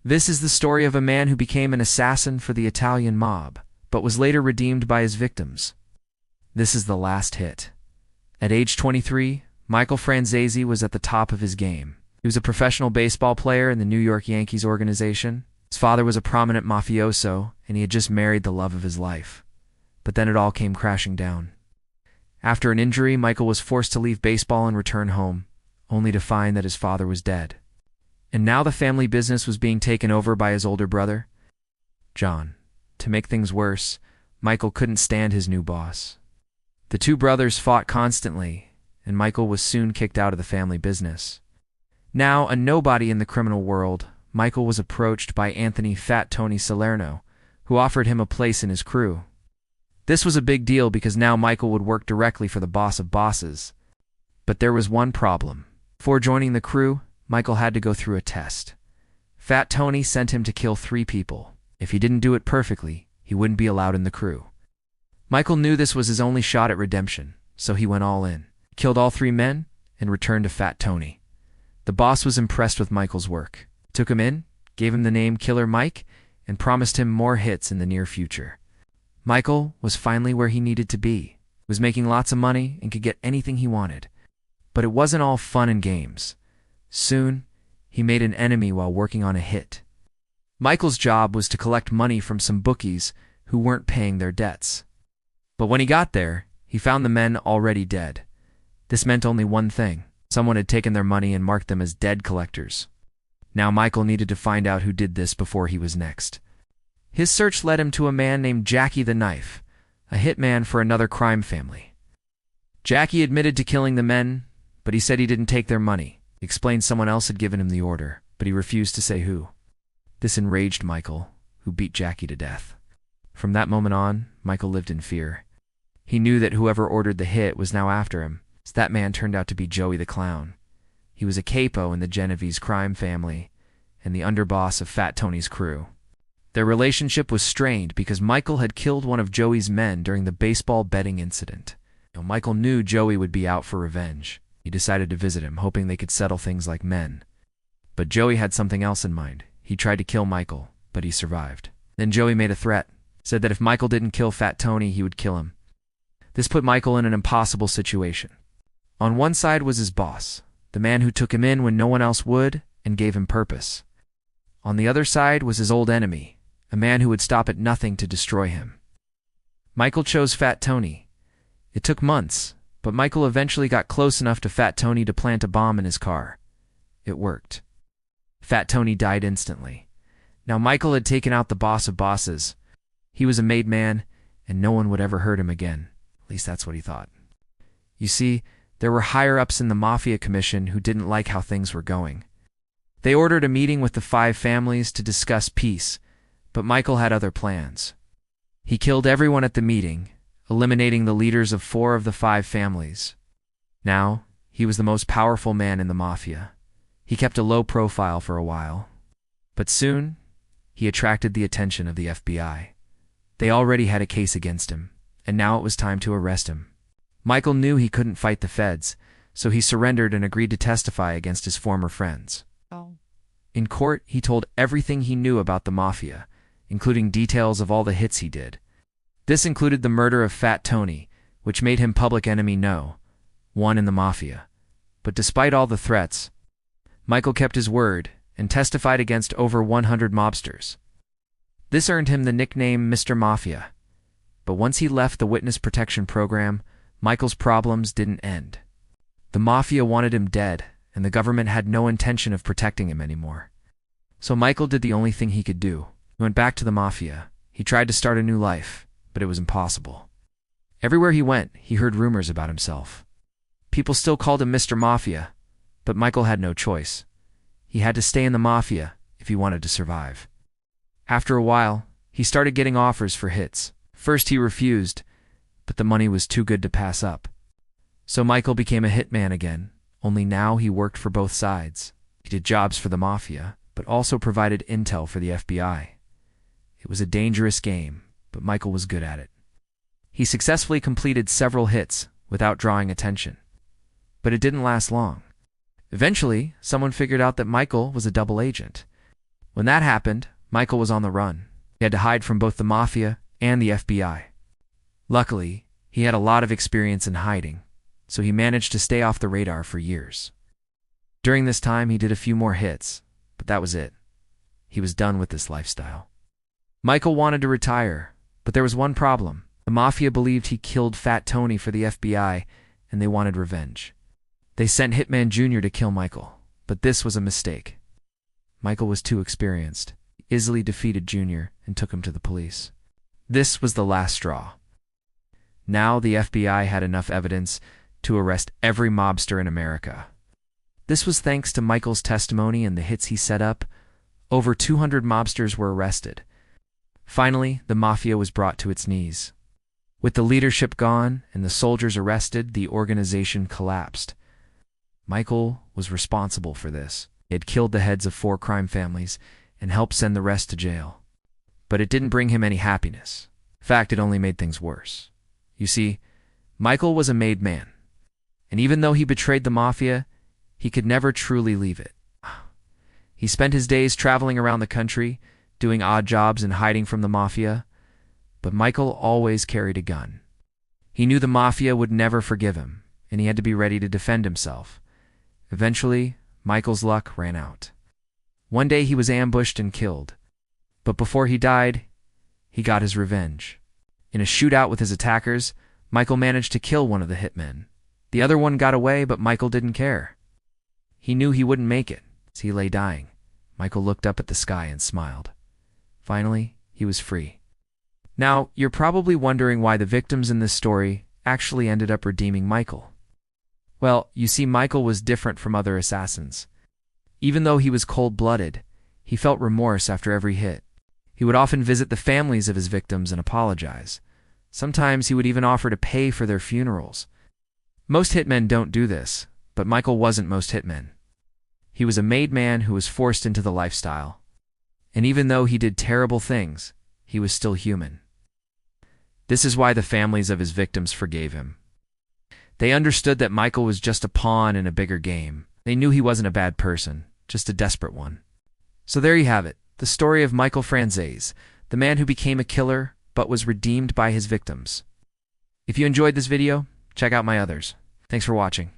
This is the story of a man who became an assassin for the Italian mob, but was later redeemed by his victims. This is the last hit. At age 23, Michael Franzese was at the top of his game. He was a professional baseball player in the New York Yankees organization. His father was a prominent mafioso, and he had just married the love of his life. But then it all came crashing down. After an injury, Michael was forced to leave baseball and return home, only to find that his father was dead. And now the family business was being taken over by his older brother, John. To make things worse, Michael couldn't stand his new boss. The two brothers fought constantly, and Michael was soon kicked out of the family business. Now a nobody in the criminal world, Michael was approached by Anthony "Fat Tony" Salerno, who offered him a place in his crew. This was a big deal because now Michael would work directly for the boss of bosses. But there was one problem. Before joining the crew, Michael had to go through a test. Fat Tony sent him to kill 3 people. If he didn't do it perfectly, he wouldn't be allowed in the crew. Michael knew this was his only shot at redemption, so he went all in. He killed all 3 men and returned to Fat Tony. The boss was impressed with Michael's work, took him in, gave him the name Killer Mike, and promised him more hits in the near future. Michael was finally where he needed to be. He was making lots of money and could get anything he wanted. But it wasn't all fun and games. Soon, he made an enemy while working on a hit. Michael's job was to collect money from some bookies who weren't paying their debts. But when he got there, he found the men already dead. This meant only one thing. Someone had taken their money and marked them as dead collectors. Now Michael needed to find out who did this before he was next. His search led him to a man named Jackie the Knife, a hitman for another crime family. Jackie admitted to killing the men, but he said he didn't take their money. He explained someone else had given him the order, but he refused to say who. This enraged Michael, who beat Jackie to death. From that moment on, Michael lived in fear. He knew that whoever ordered the hit was now after him, so that man turned out to be Joey the Clown. He was a capo in the Genovese crime family and the underboss of Fat Tony's crew. Their relationship was strained because Michael had killed one of Joey's men during the baseball betting incident. Michael knew Joey would be out for revenge. He decided to visit him, hoping they could settle things like men. But Joey had something else in mind. He tried to kill Michael, but he survived. Then Joey made a threat, said that if Michael didn't kill Fat Tony, he would kill him. This put Michael in an impossible situation. On one side was his boss, the man who took him in when no one else would and gave him purpose. On the other side was his old enemy, a man who would stop at nothing to destroy him. Michael chose Fat Tony. It took months, but Michael eventually got close enough to Fat Tony to plant a bomb in his car. It worked. Fat Tony died instantly. Now Michael had taken out the boss of bosses. He was a made man, and no one would ever hurt him again. At least that's what he thought. You see, there were higher-ups in the Mafia Commission who didn't like how things were going. They ordered a meeting with the 5 families to discuss peace, but Michael had other plans. He killed everyone at the meeting, eliminating the leaders of 4 of the 5 families. Now, he was the most powerful man in the Mafia. He kept a low profile for a while. But soon, he attracted the attention of the FBI. They already had a case against him, and now it was time to arrest him. Michael knew he couldn't fight the feds, so he surrendered and agreed to testify against his former friends. In court, he told everything he knew about the Mafia, including details of all the hits he did. This included the murder of Fat Tony, which made him public enemy No. 1 in the Mafia. But despite all the threats, Michael kept his word and testified against over 100 mobsters. This earned him the nickname Mr. Mafia. But once he left the witness protection program, Michael's problems didn't end. The Mafia wanted him dead, and the government had no intention of protecting him anymore. So Michael did the only thing he could do. He went back to the Mafia. He tried to start a new life, but it was impossible. Everywhere he went, he heard rumors about himself. People still called him Mr. Mafia, but Michael had no choice. He had to stay in the Mafia if he wanted to survive. After a while, he started getting offers for hits. First he refused, but the money was too good to pass up. So Michael became a hitman again, only now he worked for both sides. He did jobs for the Mafia, but also provided intel for the FBI. It was a dangerous game, but Michael was good at it. He successfully completed several hits without drawing attention. But it didn't last long. Eventually, someone figured out that Michael was a double agent. When that happened, Michael was on the run. He had to hide from both the Mafia and the FBI. Luckily, he had a lot of experience in hiding, so he managed to stay off the radar for years. During this time, he did a few more hits, but that was it. He was done with this lifestyle. Michael wanted to retire, but there was one problem. The Mafia believed he killed Fat Tony for the FBI, and they wanted revenge. They sent Hitman Jr. to kill Michael, but this was a mistake. Michael was too experienced. He easily defeated Jr. and took him to the police. This was the last straw. Now the FBI had enough evidence to arrest every mobster in America. This was thanks to Michael's testimony and the hits he set up. Over 200 mobsters were arrested. Finally, the Mafia was brought to its knees. With the leadership gone and the soldiers arrested, the organization collapsed. Michael was responsible for this. He had killed the heads of 4 crime families and helped send the rest to jail. But it didn't bring him any happiness. In fact, it only made things worse. You see, Michael was a made man. And even though he betrayed the Mafia, he could never truly leave it. He spent his days traveling around the country, doing odd jobs and hiding from the Mafia. But Michael always carried a gun. He knew the Mafia would never forgive him, and he had to be ready to defend himself. Eventually, Michael's luck ran out. One day he was ambushed and killed. But before he died, he got his revenge. In a shootout with his attackers, Michael managed to kill one of the hitmen. The other one got away, but Michael didn't care. He knew he wouldn't make it, as he lay dying. Michael looked up at the sky and smiled. Finally, he was free. Now, you're probably wondering why the victims in this story actually ended up redeeming Michael. Well, you see, Michael was different from other assassins. Even though he was cold-blooded, he felt remorse after every hit. He would often visit the families of his victims and apologize. Sometimes he would even offer to pay for their funerals. Most hitmen don't do this, but Michael wasn't most hitmen. He was a made man who was forced into the lifestyle. And even though he did terrible things, he was still human. This is why the families of his victims forgave him. They understood that Michael was just a pawn in a bigger game. They knew he wasn't a bad person, just a desperate one. So there you have it, the story of Michael Franzese, the man who became a killer but was redeemed by his victims. If you enjoyed this video, check out my others. Thanks for watching.